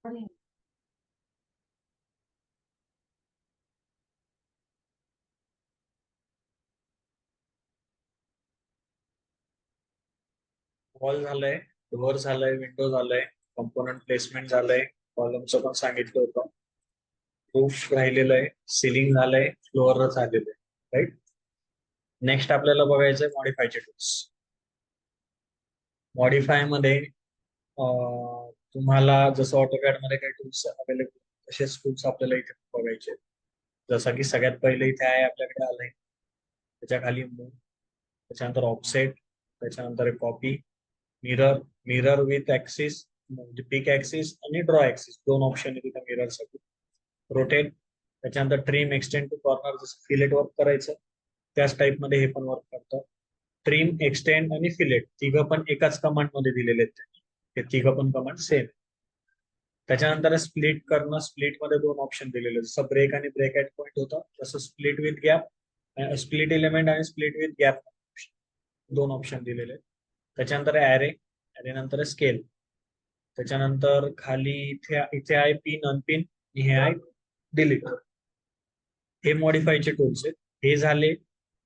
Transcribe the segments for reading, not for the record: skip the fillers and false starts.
Wall झालंय, door झालंय, window झालंय, कंपोनंट प्लेसमेंट झालंय, कॉलमचं पण सांगितलं होतं, रूफ राहिलेलं आहे, सिलिंग झालंय, फ्लोअर झालेलं आहे, राईट. नेक्स्ट आपल्याला बघायचंय मॉडीफायचे टूल्स. मॉडीफाय मध्ये तुम्हाला जसं ऑटोकॅड मध्ये काही टूल्स अवेलेबल तसेच टूल्स आपल्याला इथे बघायचे. जसं की सगळ्यात पहिले इथे आहे आपल्याकडे आलंय, त्याच्या खाली मूव, त्याच्यानंतर ऑफसेट, त्याच्यानंतर copy, mirror, mirror with axis म्हणजे पिक ऍक्सिस आणि ड्रॉ ऍक्सिस दोन ऑप्शन आहे तिथे मिरर साठी. रोटेट, त्याच्यानंतर ट्रिम, एक्सटेंड टू कॉर्नर, जसं फिलेट वर्क करायचं त्याच टाइप मध्ये हे पण वर्क करतं. ट्रिम, एक्सटेंड आणि फिलेट तिघं पण एकाच कमांड मध्ये दिलेले आहेत त्यांनी. हे तिघं पण कमांड सेम. त्याच्यानंतर स्प्लिट करणं, स्प्लिट मध्ये दोन ऑप्शन दिलेले, जसं ब्रेक आणि ब्रेक ऍट पॉईंट होतं तसं split with gap, split element आणि स्प्लिट विथ गॅप दोन ऑप्शन दिलेले. त्याच्यानंतर ऍरे, ऍरे नंतर स्केल, त्याच्यानंतर खाली इथे इथे आहे पिन, अनपिन, हे आहे डिलीट. हे मॉडीफायचे टूल्स आहेत. हे झाले.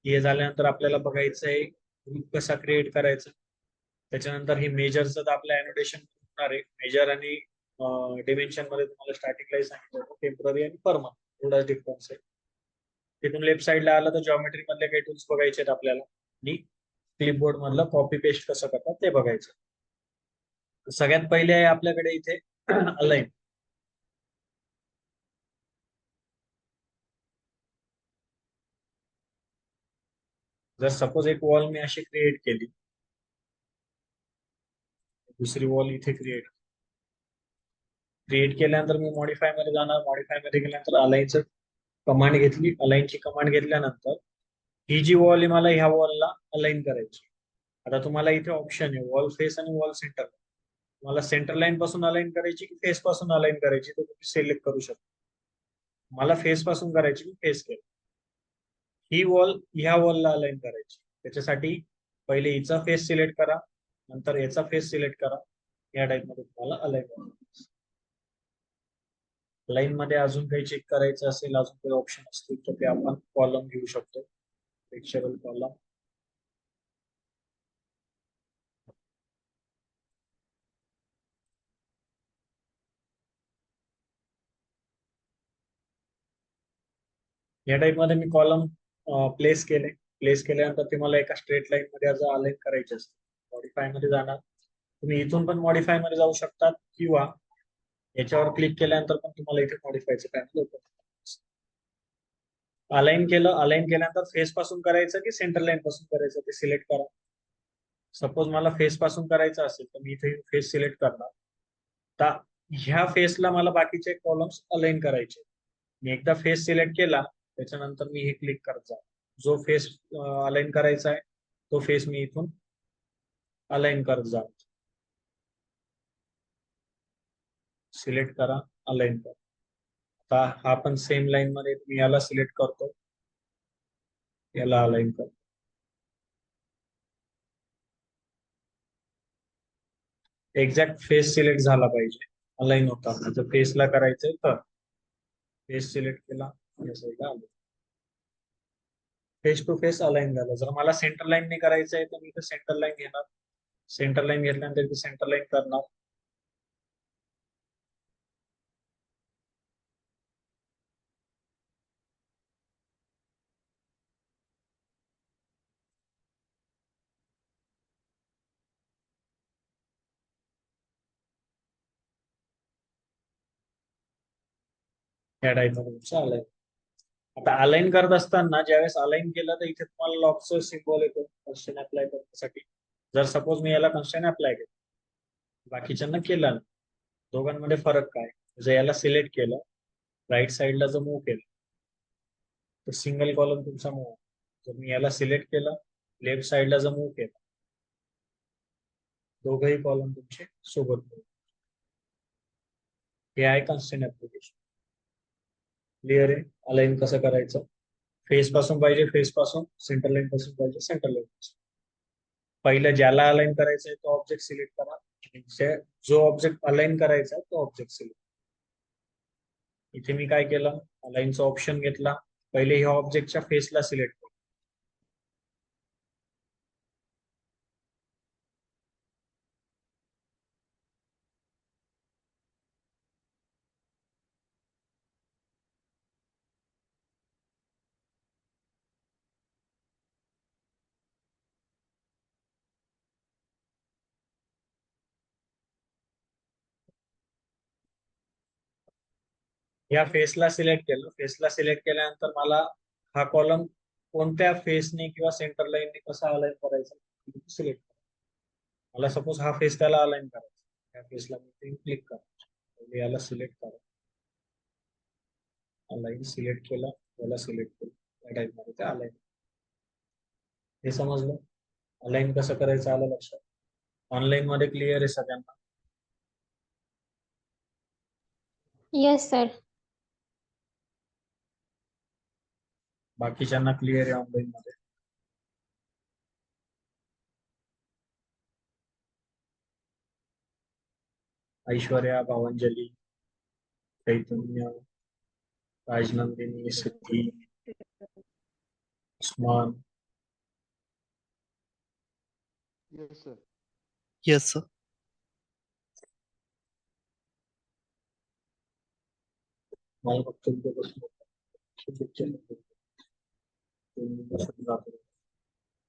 हे झाल्यानंतर आपल्याला बघायचं आहे ग्रुप कसा क्रिएट करायचा. त्याच्यानंतर हे मेजरचं तर आपलं अॅनोटेशन होणार आहे. मेजर आणि डिमेन्शन मध्ये तुम्हाला स्टार्टिंगलाही सांगितलं होतं टेम्पररी आणि परमनंट एवढाच डिफरन्स आहे. तिथून लेफ्ट साईडला आलं तर जॉमेट्री मधले काही टूल्स बघायचे आहेत आपल्याला आणि क्लिपबोर्ड मधलं कॉपी पेस्ट कसं करतात ते बघायचं. सगळ्यात पहिले आहे आपल्याकडे इथे अलाइन. जर सपोज एक वॉल मी अशी क्रिएट केली, दुसरी वॉल इथे क्रिएट क्रिएट केल्यानंतर मी मॉडीफाय मध्ये जाणार. मॉडीफाय मध्ये गेल्यानंतर अलाइनचं कमांड घेतली, अलाइनची कमांड घेतल्यानंतर ही जी वॉल आहे मला ह्या वॉलला अलाइन करायची. आता तुम्हाला इथे ऑप्शन आहे वॉल फेस आणि वॉल सेंटर. तुम्हाला सेंटर लाईन पासून अलाइन करायची की फेस पासून अलाइन करायची तर तुम्ही सिलेक्ट करू शकता. मला फेस पासून करायची, मी फेस केलं. ही वॉल ह्या वॉलला अलाइन करायची, त्याच्यासाठी पहिले हिचा फेस सिलेक्ट करा, नंतर याचा फेस सिलेक्ट करा. या टाइप मध्ये तुम्हाला अलाइन करायचं. लाईन मध्ये अजून काही चेक करायचं असेल, अजून काही ऑप्शन असतील तर ते आपण कॉलम घेऊ शकतो, टेक्स्चरल कॉलम. या टाइप मध्ये मी कॉलम प्लेस केले. प्लेस केल्यानंतर ते मला एका स्ट्रेट लाईन मध्ये आज अलाइन करायचे असते. मॉडीफाय मध्ये जाणार, तुम्ही इथून पण मॉडीफाय मध्ये जाऊ शकतात किंवा याच्यावर क्लिक केल्यानंतर पण तुम्हाला इथे मॉडीफायचं पॅनल ओपन. अलाइन केलं, अलाइन केल्यानंतर फेस पासून करायचं की सेंटर लाईन पासून करायचं ते सिलेक्ट करा. सपोज मला फेस पासून करायचं असेल तर मी इथे फेस सिलेक्ट करणार. तर ह्या फेसला मला बाकीचे कॉलम्स अलाइन करायचे. मी एकदा फेस सिलेक्ट केला त्याच्यानंतर मी हे क्लिक करत जा, जो फेस अलाइन करायचा आहे तो फेस मी इथून अलाइन करत जा. सिलेक्ट करा, अलाइन करा. आता हा पण सेम लाईन मध्ये मी याला सिलेक्ट करतो, याला अलाइन करतो. एक्झॅक्ट फेस सिलेक्ट झाला पाहिजे, अलाइन होता. जर फेसला करायचंय तर फेस सिलेक्ट केला, फेस टू फेस अलाइन झालं. जर मला सेंटर लाईन नाही करायचं आहे तर मी सेंटर लाईन घेणार. सेंटर लाईन घेतल्यानंतर सेंटर लाईन करणार. या टाइप मध्ये तुमचं अलाइन. आता अलाइन करत असताना ज्यावेळेस अलाइन केलं तर इथे तुम्हाला लॉकचं सिम्बॉल येतो कन्स्ट्रेंट अप्लाय करण्यासाठी. जर सपोज मी याला कन्स्ट्रेंट अप्लाय केलं, बाकीच्यांना केलं नाही, दोघांमध्ये फरक काय. जर याला सिलेक्ट केलं, राईट साईडला जर मूव्ह केलं तर सिंगल कॉलम तुमचा मूव्ह. जर मी याला सिलेक्ट केलं, लेफ्ट साईडला जर मूव्ह केलं, दोघंही कॉलम तुमचे सोबत move. हे आहे कन्स्ट्रेंट ऍप्लिकेशन. क्लिअर आहे अलाइन कसं करायचं. फेस पासून पाहिजे फेस पासून, सेंटर लाईन पासून पाहिजे सेंटर लाईन पासून. पहिलं ज्याला अलाइन करायचं आहे तो ऑब्जेक्ट सिलेक्ट करा, जो ऑब्जेक्ट अलाइन करायचा आहे तो ऑब्जेक्ट सिलेक्ट. इथे मी काय केलं, अलाइनचा ऑप्शन घेतला. पहिले ह्या ऑब्जेक्टच्या फेसला सिलेक्ट केलं. या फेसला सिलेक्ट केलं. फेसला सिलेक्ट केल्यानंतर मला हा कॉलम कोणत्या फेसने किंवा सेंटर लाईनने कसा अलाइन करायचा सिलेक्ट. मला सपोज हा फेस त्याला अलाइन करायचा, या फेसला मी क्लिक करा, याला सिलेक्ट करा, अलाइन सिलेक्ट केला, याला सिलेक्ट केलं, या टाइप मध्ये ते अलाइन. हे समजलं अलाइन कसं करायचं, आलं लक्षात. ऑनलाईन मध्ये क्लिअर आहे सगळ्यांना? Yes sir. बाकीच्यांना क्लिअर आहे ऑनलाईन मध्ये? Aishwarya, Bhavanjali, Chaitanya, Rajnandini, Siddhi, Usman. Yes sir. Yes sir. मला फक्त उद्यापासून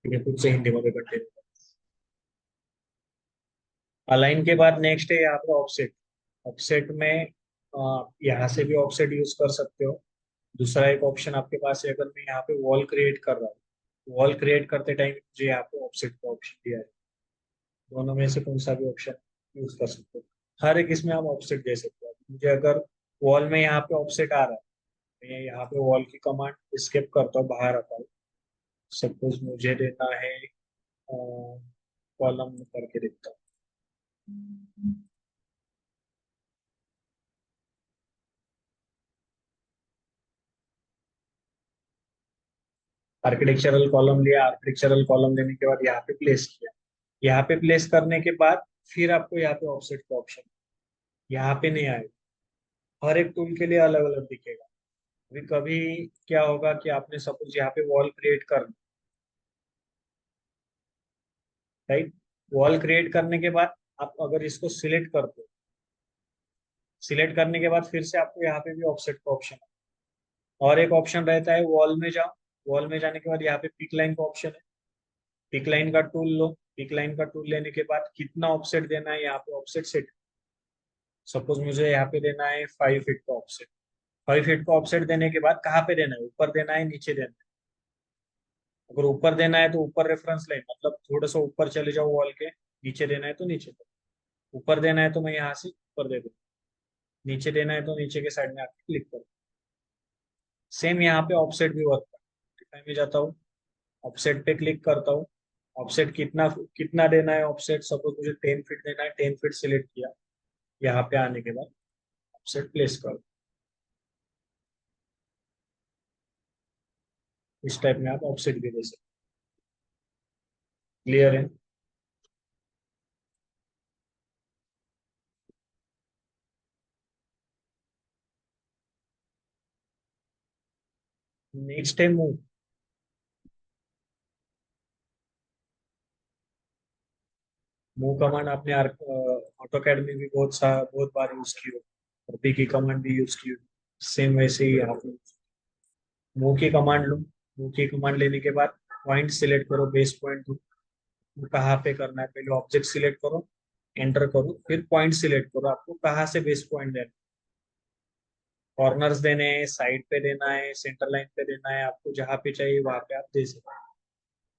ठीक है, खुद से हिंदी में कंटिन्यू. अलाइन के बाद नेक्स्ट है यहाँ पे ऑफसेट. ऑफसेट में यहाँ से भी ऑफसेट यूज कर सकते हो. दूसरा एक ऑप्शन आपके पास है, अगर मैं यहाँ पे वॉल क्रिएट कर रहा हूँ, वॉल क्रिएट करते टाइम मुझे यहाँ पे ऑफसेट का ऑप्शन दिया है. दोनों में से कौन सा भी ऑप्शन यूज कर सकते हो. हर एक इसमें आप ऑफसेट दे सकते हो. मुझे अगर वॉल में यहाँ पे ऑफसेट आ रहा है, मैं यहाँ पे वॉल की कमांड स्किप करता हूँ, बाहर आता हूँ. सपोज मुझे देना है कॉलम करके देता हूँ. आर्किटेक्चरल कॉलम लिया. आर्किटेक्चरल कॉलम लेने के बाद यहाँ पे प्लेस किया. यहाँ पे प्लेस करने के बाद फिर आपको यहाँ पे ऑफसेट का ऑप्शन यहाँ पे नहीं आएगा. हर एक टूल के लिए अलग अलग दिखेगा. अभी कभी क्या होगा कि आपने सपोज यहाँ पे वॉल क्रिएट कर, राइट. वॉल क्रिएट करने के बाद आप अगर इसको सिलेक्ट करते हो, सिलेक्ट करने के बाद फिर से आपको यहाँ पे भी ऑफसेट का ऑप्शन है. और एक ऑप्शन रहता है वॉल में जाओ. वॉल में जाने के बाद यहाँ पे पिक लाइन का ऑप्शन है. पिक लाइन का टूल लो. पिक लाइन का टूल लेने के बाद कितना ऑफसेट देना है, यहाँ पे ऑफसेट सेट. सपोज मुझे यहाँ पे देना है 5 फीट का ऑफसेट. 5 फीट का ऑफसेट देने के बाद कहाँ पे देना है, ऊपर देना है, नीचे देना है. अगर ऊपर देना है तो ऊपर रेफरेंस लाइन, मतलब थोड़ा सा ऊपर चले जाओ वॉल के. नीचे देना है तो नीचे दो. ऊपर देना है तो मैं यहाँ से ऊपर दे दूँ. नीचे देना है तो नीचे के साइड में आके क्लिक करो. सेम यहाँ पे ऑफसेट भी वर्क करता है. मैं जाता हूँ, ऑफसेट पे क्लिक करता हूँ. ऑफसेट कितना कितना देना है ऑफसेट, सपोज मुझे 10 फीट देना है. 10 फीट सिलेक्ट किया. यहाँ पे आने के बाद ऑफसेट प्लेस करो. इस टाइप में आप ऑफसेट भी दे सकते. क्लियर है? नेक्स्ट है मूव. मूव कमांड आपने ऑटोकैड में भी बहुत बार यूज की हो. और पी की कमांड भी यूज की हो. सेम वैसे ही आप मूव की कमांड लो. मूव की कमांड लेने के बाद पॉइंट सिलेक्ट करो, बेस पॉइंट दो. कहाँ पे करना है, पहले ऑब्जेक्ट सिलेक्ट करो, एंटर करो, फिर पॉइंट सिलेक्ट करो. आपको कहाँ से बेस पॉइंट देना, कॉर्नर्स देने हैं, साइड पे देना है, सेंटर लाइन पे देना है, आपको जहाँ पे चाहिए वहां पे आप दे सकते हैं.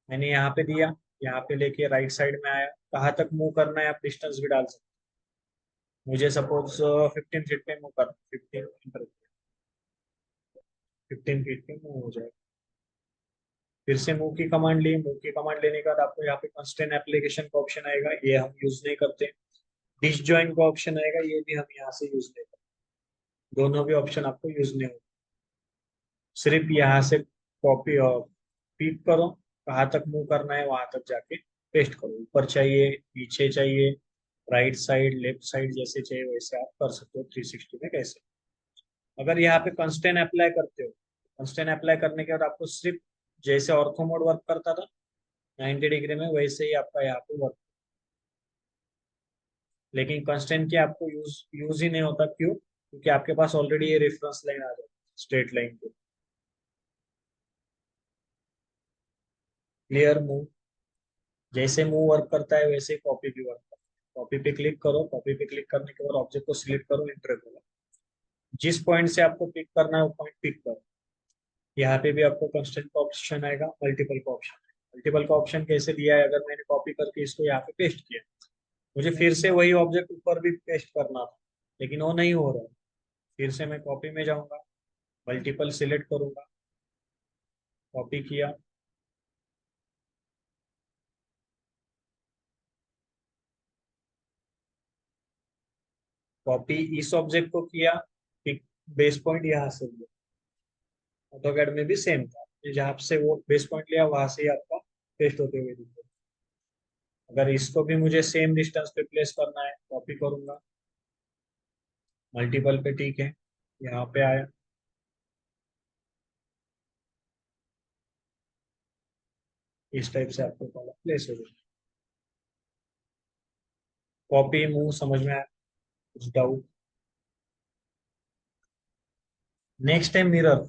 मैंने यहाँ पे दिया. यहाँ पे लेके राइट साइड में आया. कहाँ तक मूव करना है आप डिस्टेंस भी डाल सकते हैं. मुझे सपोज 15 फीट पे मूव करना, 15 फीट पे मूव हो जाएगा. फिर से मूव की कमांड ली. मूव की कमांड लेने के बाद आपको यहाँ पे कंस्ट्रेंट एप्लीकेशन का ऑप्शन आएगा, ये हम यूज नहीं करते. डिसजॉइन का ऑप्शन आएगा, ये भी हम यहाँ से यूज नहीं करते. दोनों भी ऑप्शन आपको यूज नहीं होगा. सिर्फ यहाँ से कॉपी और पिक करो, कहाँ तक मूव करना है वहां तक जाके पेस्ट करो. ऊपर चाहिए, नीचे चाहिए, राइट साइड, लेफ्ट साइड, जैसे चाहिए वैसे आप कर सकते हो. 360 में कैसे. अगर यहाँ पे कंस्टेंट अप्लाई करते हो, कंस्टेंट अप्लाई करने के बाद आपको सिर्फ जैसे ऑर्थो मोड वर्क करता था 90 डिग्री में, वैसे ही आपका यहाँ पे वर्क। लेकिन कंस्टेंट की आपको यूज यूज ही नहीं होता, क्यों? क्योंकि आपके पास ऑलरेडी ये रेफरेंस लाइन आ जाती है स्ट्रेट लाइन पे। क्लियर मूव, जैसे मूव वर्क करता है वैसे ही कॉपी भी वर्क करता है। कॉपी पे क्लिक करो, कॉपी पे क्लिक करने के बाद ऑब्जेक्ट को सिलेक्ट करो, इंटर करो, जिस पॉइंट से आपको पिक करना है वो पॉइंट पिक करो। यहाँ पे भी आपको कंस्टेंट का ऑप्शन आएगा, मल्टीपल का ऑप्शन। मल्टीपल का ऑप्शन कैसे दिया है, अगर मैंने कॉपी करके इसको यहाँ पे पेस्ट किया, मुझे फिर से वही ऑब्जेक्ट ऊपर भी पेस्ट करना था, लेकिन वो नहीं हो रहा है। फिर से मैं कॉपी में जाऊंगा, मल्टीपल सिलेक्ट करूंगा, कॉपी किया, कॉपी इस ऑब्जेक्ट को किया, पिक बेस पॉइंट यहाँ से लिया। ऑटोकैड में भी सेम था, जहाँ से वो बेस पॉइंट लिया वहां से ही आपका पेस्ट होते हुए दिखे। अगर इसको भी मुझे सेम डिस्टेंस पे प्लेस करना है, कॉपी करूंगा, मल्टीपल पे, ठीक है, यहाँ पे आया, इस टाइप से आपको कॉलम प्लेस हो जाएगा। कॉपी मूव समझ में आया? कुछ डाउट? नेक्स्ट है मिरर।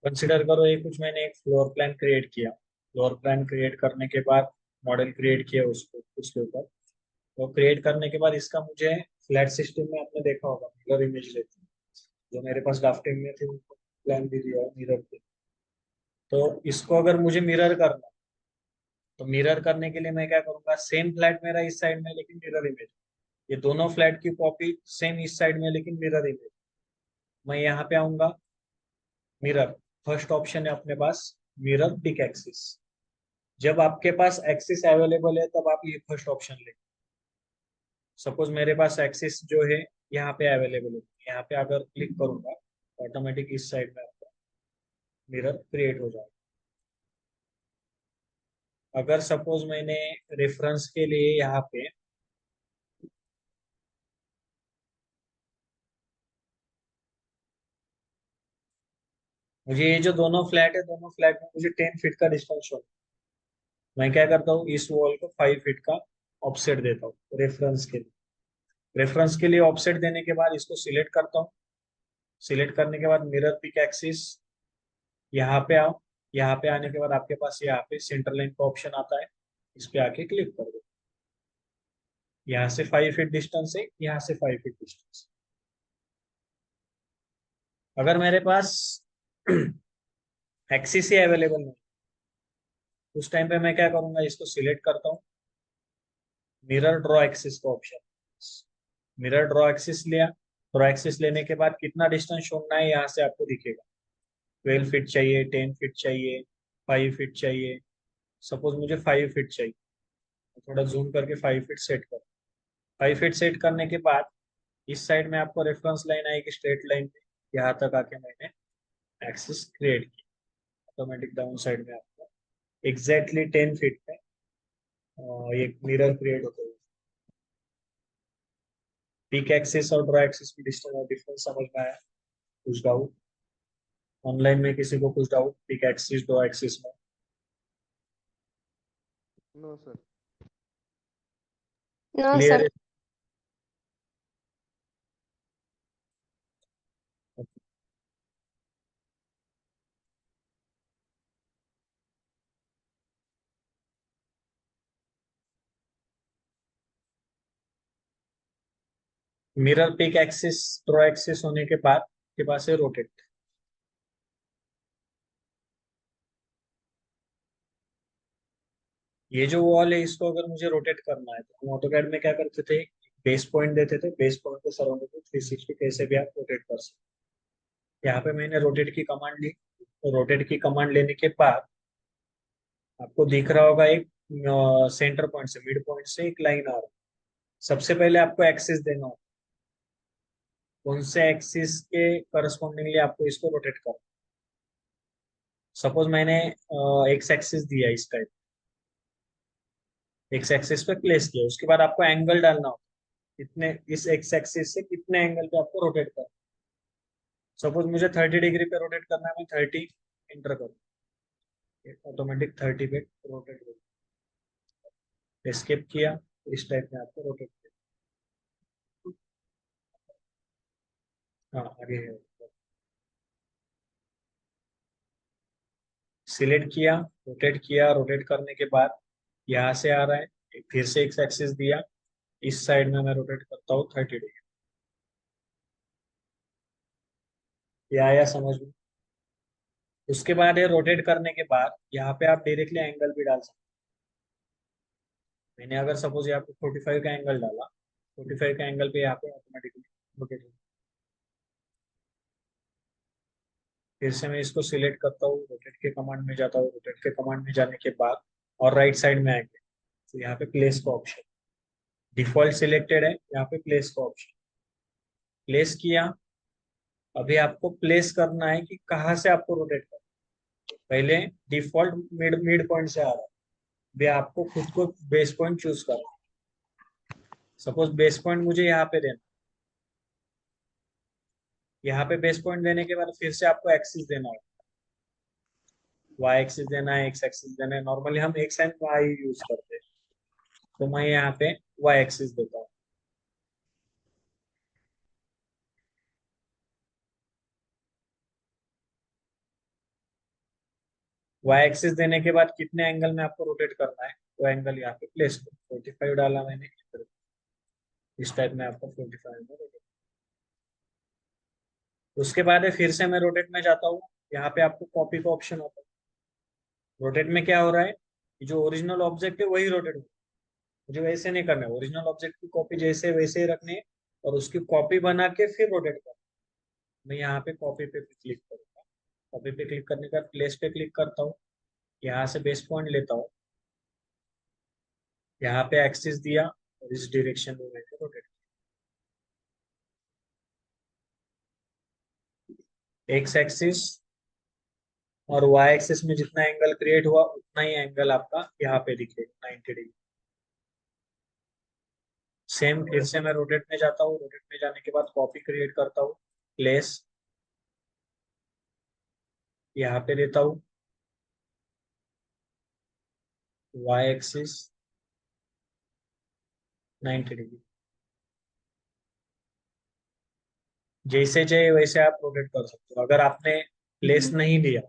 कंसिडर करो ये कुछ मैंने एक फ्लोर प्लान क्रिएट किया। फ्लोर प्लान क्रिएट करने के बाद मॉडल क्रिएट किया उसको, उसके ऊपर तो क्रिएट करने के बाद इसका मुझे फ्लैट सिस्टम में आपने देखा होगा मिरर इमेज लेते हैं, जो मेरे पास ड्राफ्टिंग में थे उनको प्लान भी दिया है मिरर के। तो इसको अगर मुझे मिरर करना, तो मिरर करने के लिए मैं क्या करूंगा, सेम फ्लैट मेरा इस साइड में लेकिन मिरर इमेज, ये दोनों फ्लैट की कॉपी सेम इस साइड में लेकिन मिरर इमेज। मैं यहाँ पे आऊंगा, मिरर, फर्स्ट ऑप्शन है अपने पास मिरर पिक एक्सिस। जब आपके पास एक्सिस अवेलेबल है तब आप ये फर्स्ट ऑप्शन लें। सपोज मेरे पास एक्सिस जो है यहाँ पे अवेलेबल है, यहाँ पे अगर क्लिक करूंगा ऑटोमेटिक इस साइड में आपका मिरर क्रिएट हो जाएगा। अगर सपोज मैंने रेफरेंस के लिए यहाँ पे मुझे ये जो दोनों फ्लैट है, दोनों फ्लैट में मुझे 10 फीट का डिस्टेंस हो, मैं क्या करता हूँ, इस वॉल को 5 फीट का ऑफसेट देता हूँ रेफरेंस के लिए। रेफरेंस के लिए ऑफसेट देने के बाद इसको सिलेक्ट करता हूँ। सिलेक्ट करने के बाद मिरर पिक एक्सिस, यहाँ पे आओ। यहाँ पे आने के बाद आपके पास यहाँ पे सेंटर लाइन का ऑप्शन आता है, इस पे आके क्लिक कर दो। यहाँ से 5 फीट डिस्टेंस है, यहाँ से 5 फीट डिस्टेंस। अगर मेरे पास एक्सिस ही अवेलेबल नहीं, उस टाइम पे मैं क्या करूंगा, इसको सिलेक्ट करता हूँ, मिरर ड्रॉ एक्सिस का ऑप्शन, मिरर ड्रॉ एक्सिस लिया। ड्रॉ एक्सिस लेने के बाद कितना डिस्टेंस छोड़ना है यहाँ से आपको दिखेगा, 12 फीट चाहिए, 10 फीट चाहिए, 5 फीट चाहिए। सपोज मुझे 5 फीट चाहिए, तो थोड़ा जूम करके 5 फीट सेट कर। 5 फीट सेट करने के बाद इस साइड में आपको रेफरेंस लाइन आएगी स्ट्रेट लाइन में, यहाँ तक आके मैंने एक्सिस क्रिएट किया। ऑटोमेटिक डाउन साइड में आपको एग्जैक्टली 10 फीट में एक मिरर क्रिएट होता है। पीक एक्सिस और ड्रॉ एक्सिस में डिस्टेंस डिफरेंस समझ में आया? कुछ डाउट ऑनलाइन में, किसी को कुछ doubt pick axis draw axis में? No sir. No clear sir. है? Mirror pick axis draw axis होने के बाद के पास है रोटेट। ये जो वॉल है इसको अगर मुझे रोटेट करना है तो हम ऑटोकैड में क्या करते थे, बेस पॉइंट देते थे, बेस पॉइंट को सराउंडिंग में 360 कैसे भी आप रोटेट कर सकते। यहाँ पे मैंने रोटेट की कमांड ली। रोटेट की कमांड लेने के बाद आपको दिख रहा होगा एक सेंटर पॉइंट से, मिड पॉइंट से एक लाइन आ रहा है। सबसे पहले आपको एक्सिस देना होगा, कौन से एक्सिस के करस्पॉन्डिंगली आपको इसको रोटेट करना। सपोज मैंने एक्स एक्सिस दिया इस टाइप, एक्स एक्सिस पे प्लेस किया, उसके बाद आपको एंगल डालना होगा, कितने इस एक्स एक्सिस से कितने एंगल पे आपको रोटेट करना। सपोज मुझे 30 डिग्री पे रोटेट करना है, मैं 30 एंटर करूँ, ऑटोमेटिक 30 पे रोटेट करूँ, एस्केप किया, इस टाइप में आपको रोटेट किया। हाँ आगे है, सिलेक्ट किया, रोटेट किया, रोटेट करने के बाद यहाँ से आ रहा है, फिर से एक्स एक्सिस दिया, इस साइड में मैं रोटेट करता हूँ 30 डिग्री। ये आया समझ में? उसके बाद ये रोटेट करने के बाद यहाँ पे आप डायरेक्टली एंगल भी डाल सकते हैं। मैंने अगर सपोज यहाँ पे 45 का एंगल डाला, 45 का एंगल पे यहाँ पे ऑटोमेटिकली रोटेट हो। फिर से मैं इसको सिलेक्ट करता हूँ, रोटेट के कमांड में जाता हूँ, रोटेट के कमांड में जाने के बाद और राइट साइड में आएंगे तो यहाँ पे प्लेस का ऑप्शन, डिफॉल्ट सिलेक्टेड है, यहाँ पे प्लेस का ऑप्शन, प्लेस किया। अभी आपको प्लेस करना है कि कहाँ से आपको रोटेट करना है। पहले डिफॉल्ट मिड मिड पॉइंट से आ रहा है, अभी आपको खुद को बेस पॉइंट चूज करना है। सपोज बेस पॉइंट मुझे यहाँ पे देना, यहाँ पे बेस पॉइंट देने के बाद फिर से आपको एक्सिस देना है, वाई एक्सिस देना है, एक्स एक्सिस देना है। नॉर्मली हम एक्स एंड वाई यूज करते हैं, तो मैं यहाँ पे वाई एक्सिस देता हूँ। वाई एक्सिस देने के बाद कितने एंगल में आपको रोटेट करना है वो एंगल यहाँ पे प्लेस करो। 45 डाला मैंने, इस टाइप में आपको 45 में रोटेट। उसके बाद है फिर से मैं रोटेट में जाता हूँ, यहाँ पे आपको कॉपी का ऑप्शन होता है। रोटेट में क्या हो रहा है कि जो ओरिजिनल ऑब्जेक्ट है वही रोटेट हो, मुझे वैसे नहीं करना है, ओरिजिनल ऑब्जेक्ट की कॉपी जैसे वैसे ही रखनी है और उसकी कॉपी बना के फिर रोटेट करना। मैं यहाँ पे कॉपी पे क्लिक करूंगा, कॉपी पे क्लिक करने के बाद प्लेस पे क्लिक करता हूँ, यहाँ से बेस पॉइंट लेता हूँ, यहाँ पे एक्सिस दिया और इस डायरेक्शन में मैंने रोटेट, एक्स एक्सिस और वाई एक्सिस में जितना एंगल क्रिएट हुआ उतना ही एंगल आपका यहाँ पे दिखेगा 90 डिग्री। सेम फिर से मैं रोटेट में जाता हूँ, रोटेट में जाने के बाद कॉपी क्रिएट करता हूँ, प्लेस यहाँ पे देता हूँ, वाई एक्सिस 90 डिग्री, जैसे चाहिए वैसे आप रोटेट कर सकते हो अगर आपने प्लेस नहीं दिया।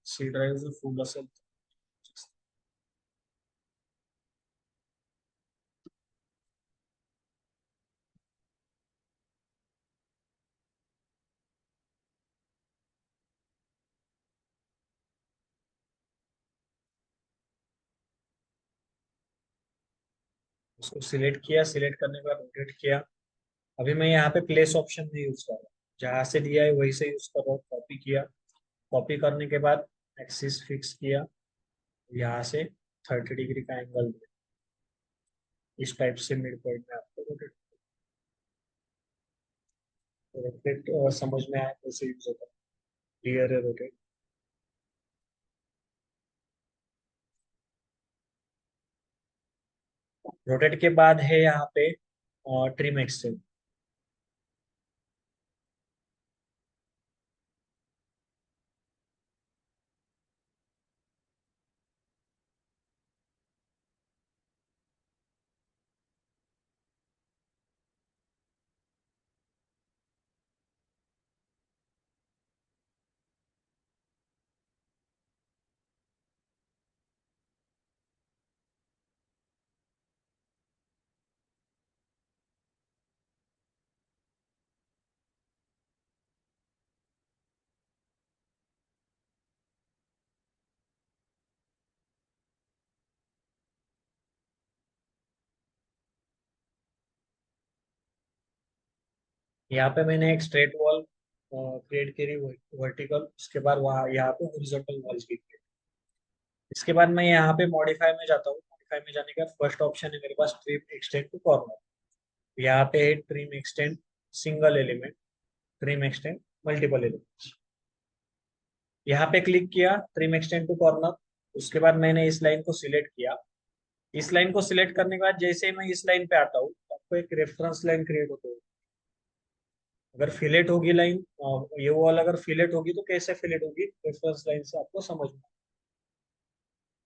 सी ड्राइव जो फुल असेल उसको सिलेक्ट किया, सिलेक्ट करने के बाद रोटेट किया। अभी मैं यहाँ पे प्लेस ऑप्शन नहीं यूज कर रहा, जहां से दिया है वही से यूज कर रहा हूँ। कॉपी किया, कॉपी करने के बाद एक्सिस फिक्स किया, यहाँ से 30 डिग्री का एंगल, इस टाइप से मिड पॉइंट में आपको रोटेट। रोटेट समझ में आया कैसे यूज होता है, क्लियर है रोटेट। रोटेट के बाद है यहाँ पे ट्रिम एक्सटेंड। यहाँ पे मैंने एक स्ट्रेट वॉल क्रिएट करी वर्टिकल, उसके बाद वहाँ यहाँ पे हॉरिजॉन्टल वॉल्स की create। इसके बाद मैं यहाँ पे मॉडिफाई में जाता हूँ। मॉडिफाई में जाने के बाद फर्स्ट ऑप्शन है मेरे पास ट्रिम एक्सटेंड टू कॉर्नर। यहाँ पे है trim extend single element, trim extend multiple element. यहाँ पे क्लिक किया ट्रिम एक्सटेंड टू कॉर्नर। उसके बाद मैंने इस लाइन को सिलेक्ट किया। इस लाइन को सिलेक्ट करने के बाद जैसे ही मैं इस लाइन पे आता हूँ तो आपको एक रेफरेंस लाइन क्रिएट होती है। अगर फिलेट होगी लाइन, ये वॉल अगर फिलेट होगी तो कैसे फिलेट होगी, रेफरेंस लाइन से आपको समझ में।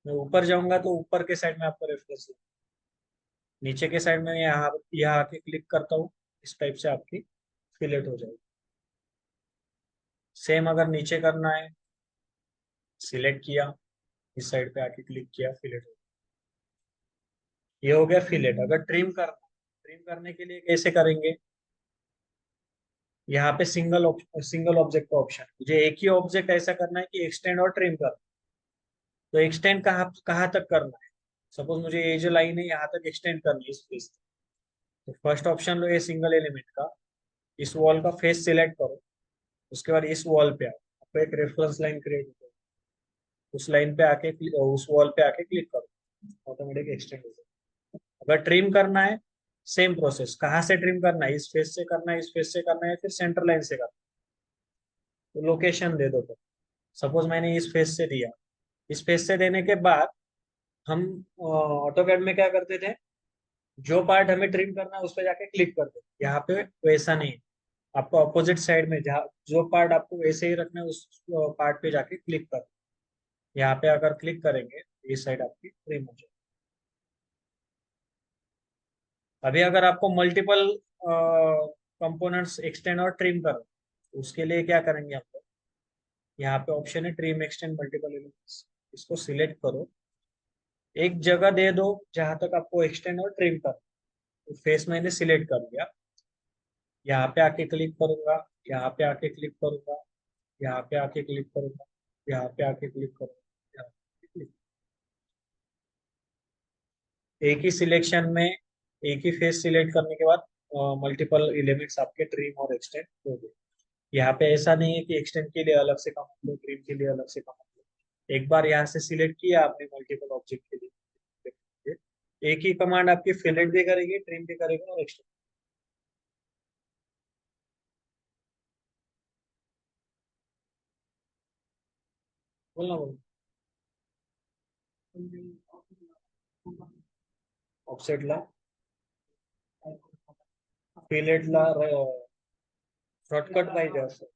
मैं ऊपर जाऊंगा तो ऊपर के साइड में आपको रेफरेंस लाइन, नीचे के साइड में यहाँ यहाँ आके क्लिक करता हूँ, इस टाइप से आपकी फिलेट हो जाएगी। सेम अगर नीचे करना है, सिलेक्ट किया, इस साइड पे आके क्लिक किया, फिलेट हो गया। ये हो गया फिलेट। अगर ट्रिम करना, ट्रिम करने के लिए कैसे करेंगे, यहाँ पे सिंगल ऑब्जेक्ट का ऑप्शन। मुझे एक ही ऑब्जेक्ट ऐसा करना है कि एक्सटेंड और ट्रिम करना। तो एक्सटेंड कहाँ कहाँ तक करना है, सपोज मुझे ये जो लाइन है यहाँ तक एक्सटेंड करनी है इस फेस तक। तो फर्स्ट ऑप्शन लो, ये सिंगल एलिमेंट का, इस वॉल का फेस सिलेक्ट करो। उसके बाद इस वॉल पे आओ, आपको एक रेफरेंस लाइन क्रिएट हो जाएगी। उस लाइन पे आके उस वॉल पे आके क्लिक करो, ऑटोमेटिक एक्सटेंड हो जाएगा। अगर ट्रिम करना है, सेम प्रोसेस। कहाँ से ट्रिम करना है, इस फेस से करना है, इस फेस से करना है, फिर सेंटर लाइन से करना है, तो लोकेशन दे दो। सपोज मैंने इस फेस से दिया। इस फेस से देने के बाद हम ऑटोकैड में क्या करते थे, जो पार्ट हमें ट्रिम करना है उस पर जाके क्लिक करते थे। यहाँ पे वैसा नहीं है, आपको अपोजिट साइड में जहाँ जो पार्ट आपको वैसे ही रखना है उस पार्ट पे जाके क्लिक कर। यहाँ पे अगर क्लिक करेंगे इस साइड आपकी ट्रिम हो जाएगी। अभी अगर आपको मल्टीपल कंपोनेंट्स एक्सटेंड और ट्रिम करना, तो उसके लिए क्या करेंगे आप लोग, यहाँ पे ऑप्शन है ट्रिम एक्सटेंड मल्टीपल एलिमेंट्स, इसको सिलेक्ट करो। एक जगह दे दो जहां तक आपको एक्सटेंड और ट्रिम करना। तो फेस मैंने सिलेक्ट कर लिया, यहाँ पे आके क्लिक करूंगा, यहाँ पे आके क्लिक करूंगा, यहाँ पे आके क्लिक करूंगा, यहाँ पे आके क्लिक करूंगा, यहाँ पे click। एक ही सिलेक्शन में एक ही फेस सिलेक्ट करने के बाद मल्टीपल एलिमेंट्स आपके ट्रिम और एक्सटेंड हो गए। यहाँ पे ऐसा नहीं है कि एक्सटेंड के लिए अलग से कमांड लो, ट्रिम के लिए अलग से कमांड लो। एक बार यहाँ से सिलेक्ट किया आपने मल्टीपल ऑब्जेक्ट के लिए, एक ही कमांड आपकी फिलेट भी करेगी, ट्रिम भी करेगा और एक्सटेंड। बोलना बोलना। ऑफसेट ला, फिलेट ला, शॉर्टकट पाहिजे असं।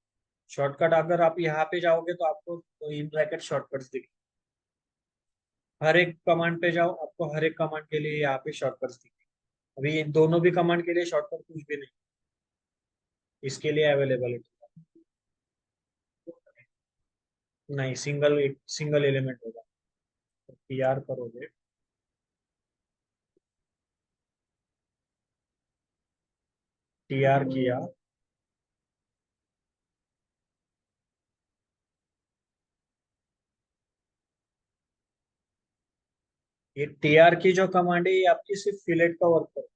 शॉर्टकट अगर आप यहाँ पे जाओगे तो आपको इन ब्रैकेट शॉर्टकट्स दिखेंगे। हर एक कमांड पे जाओ, आपको हर एक कमांड के लिए यहाँ पे शॉर्टकट्स दिखेंगे। अभी इन दोनों भी कमांड के लिए शॉर्टकट कुछ भी नहीं इसके लिए अवेलेबल है। नहीं, सिंगल एलिमेंट होगा। पी आर करोगे, टी आर किया, ये टी आर की जो कमांड है ये आपकी सिर्फ फिलेट का वर्क करो,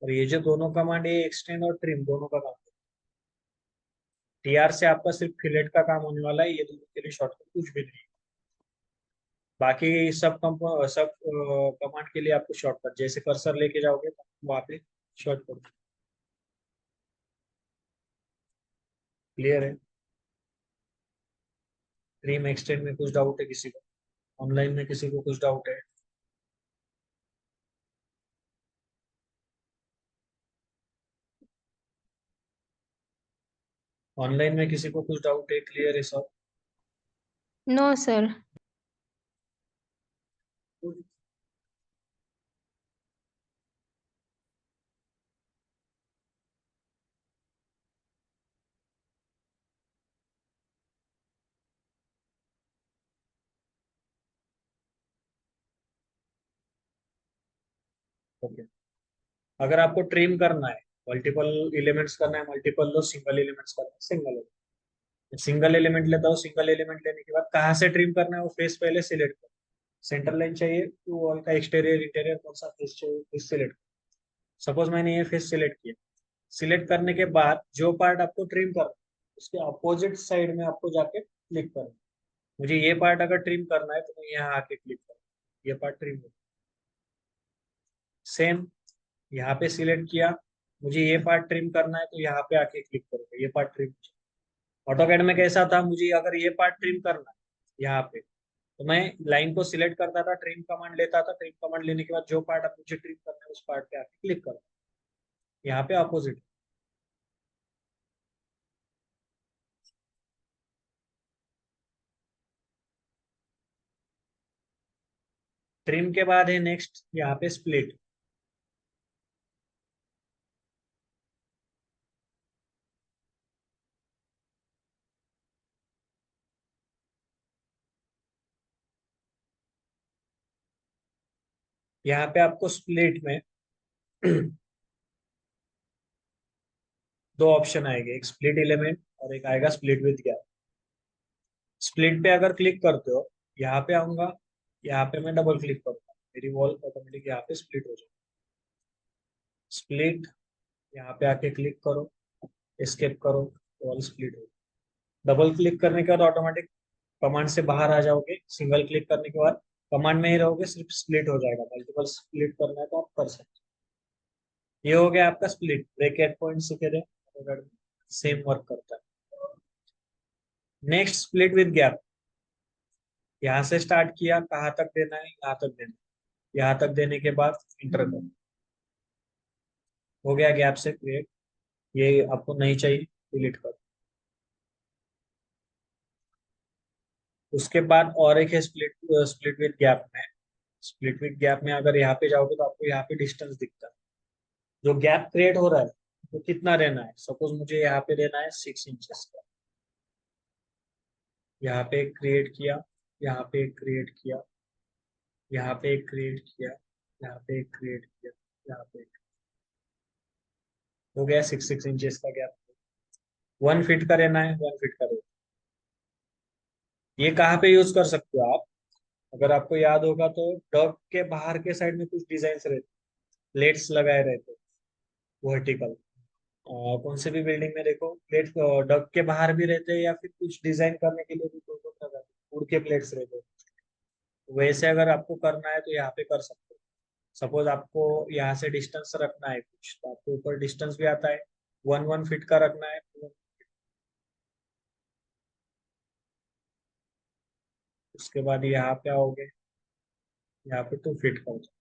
और ये जो दोनों कमांड है एक्सटेंड और ट्रिम दोनों का काम। टी आर से आपका सिर्फ फिलेट का काम होने वाला है, ये दोनों के लिए शॉर्टकट कुछ भी नहीं। बाकी सब कमांड के लिए आपको शॉर्टकट, जैसे कर्सर लेके जाओगे तो वहाँ पे शॉर्टकट। क्लियर है? ट्रिम एक्सटेंड में कुछ डाउट है किसी को? ऑनलाइन में किसी को कुछ डाउट है? ऑनलाइन में किसी को कुछ डाउट है? क्लियर है सब? No sir. ओके। अगर आपको ट्रिम करना है, मल्टीपल एलिमेंट्स करना है, मल्टीपल लो, सिंगल एलिमेंट्स करना है, सिंगल। सिंगल एलिमेंट लेता हूँ, सिंगल एलिमेंट लेने के बाद कहाँ से ट्रिम करना है वो फेस पहले सिलेक्ट करो। सेंटर लाइन चाहिए तो वॉल का एक्सटीरियर इंटीरियर कौन सा फेस चाहिए फेस सिलेक्ट करो। सपोज मैंने ये फेस सिलेक्ट किया। सिलेक्ट करने के बाद जो पार्ट आपको ट्रिम करना है उसके अपोजिट साइड में आपको जाके क्लिक करना है। मुझे ये पार्ट अगर ट्रिम करना है तो मैं यहाँ आके क्लिक करूँ, ये पार्ट ट्रिम हो। सेम यहाँ पे सिलेक्ट किया, मुझे ये पार्ट ट्रिम करना है तो यहाँ पे आके क्लिक करूंगा, ये पार्ट ट्रिम। ऑटोकैड में कैसा था, मुझे अगर ये पार्ट ट्रिम करना है यहाँ पे तो मैं लाइन को सिलेक्ट करता था, ट्रिम कमांड लेता था, ट्रिम कमांड लेने के बाद जो पार्ट अब मुझे ट्रिम करना है उस पार्ट पे आके क्लिक करना। यहाँ पे अपोजिट। ट्रिम के बाद है नेक्स्ट यहाँ पे स्प्लिट। यहाँ पे आपको स्प्लिट में दो ऑप्शन आएंगे, एक स्प्लिट एलिमेंट और एक आएगा स्प्लिट विद गैप। स्प्लिट पे अगर क्लिक करते हो, यहाँ पे आऊंगा, यहाँ पे मैं डबल क्लिक करूंगा, मेरी वॉल ऑटोमेटिक यहाँ पे स्प्लिट हो जाएगी। स्प्लिट, यहाँ पे आके क्लिक करो, एस्केप करो, वॉल स्प्लिट हो। डबल क्लिक करने के बाद ऑटोमेटिक कमांड से बाहर आ जाओगे, सिंगल क्लिक करने के बाद कमांड में ही रहोगे, सिर्फ स्प्लिट हो जाएगा। मल्टीपल स्प्लिट करना है तो आप कर सकते हो। ये हो गया आपका स्प्लिट। ब्रेकेट पॉइंट से करें, सेम वर्क करता है। Next split with gap. यहाँ से स्टार्ट किया, कहाँ तक देना है, यहाँ तक देना है। यहाँ तक देने के बाद इंटर करो, हो गया गैप से क्रिएट। ये आपको नहीं चाहिए, डिलीट करो। उसके बाद और एक है स्प्लिट, स्प्लिट विद गैप में। स्प्लिट विद गैप में अगर यहाँ पे जाओगे तो आपको यहाँ पे डिस्टेंस दिखता है, जो गैप क्रिएट हो रहा है वो कितना रहना है। सपोज मुझे यहाँ पे रहना है 6 इंचेस का। यहाँ पे क्रिएट किया, यहाँ पे क्रिएट किया, यहाँ पे क्रिएट किया, यहाँ पे क्रिएट किया, यहाँ पे हो गया 6 6 इंचेस का गैप। 1 फीट का रहना है, 1 फीट का रहना। ये कहाँ पे यूज कर सकते हो आप? अगर आपको याद होगा तो डग के बाहर के साइड में कुछ डिजाइन रहते, प्लेट्स लगाए रहते वर्टिकल। कौन से भी बिल्डिंग में देखो प्लेट डग के बाहर भी रहते हैं, या फिर कुछ डिजाइन करने के लिए भी कोई कोई लगाते हैं, उड़ के प्लेट्स रहते हैं। वैसे अगर आपको करना है तो यहाँ पे कर सकते हो। सपोज आपको यहाँ से डिस्टेंस रखना है कुछ, तो आपको ऊपर डिस्टेंस भी आता है, 1 1 फीट का रखना है। उसके बाद यहाँ पे आओगे, यहाँ पे 2 फीट का होता है।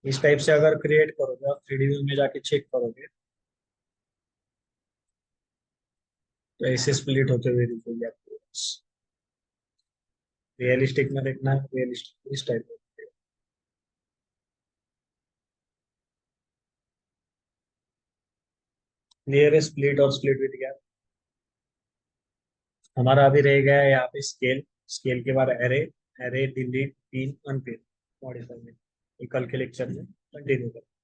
इस टाइप से अगर क्रिएट करोगे, आप 3D व्यू में जाके चेक करोगे तो ऐसे स्प्लिट होते हुए दिखेंगे आपको। रियलिस्टिक में देखना है, रियलिस्टिक इस टाइप में। क्लियर है स्प्लिट और स्प्लिट विद गैप? हमारा अभी रह गया है यहाँ पे स्केल। स्केल के बाद array, array delete pin unpin modify में। ये कल के लेक्चर में कंटिन्यू करें।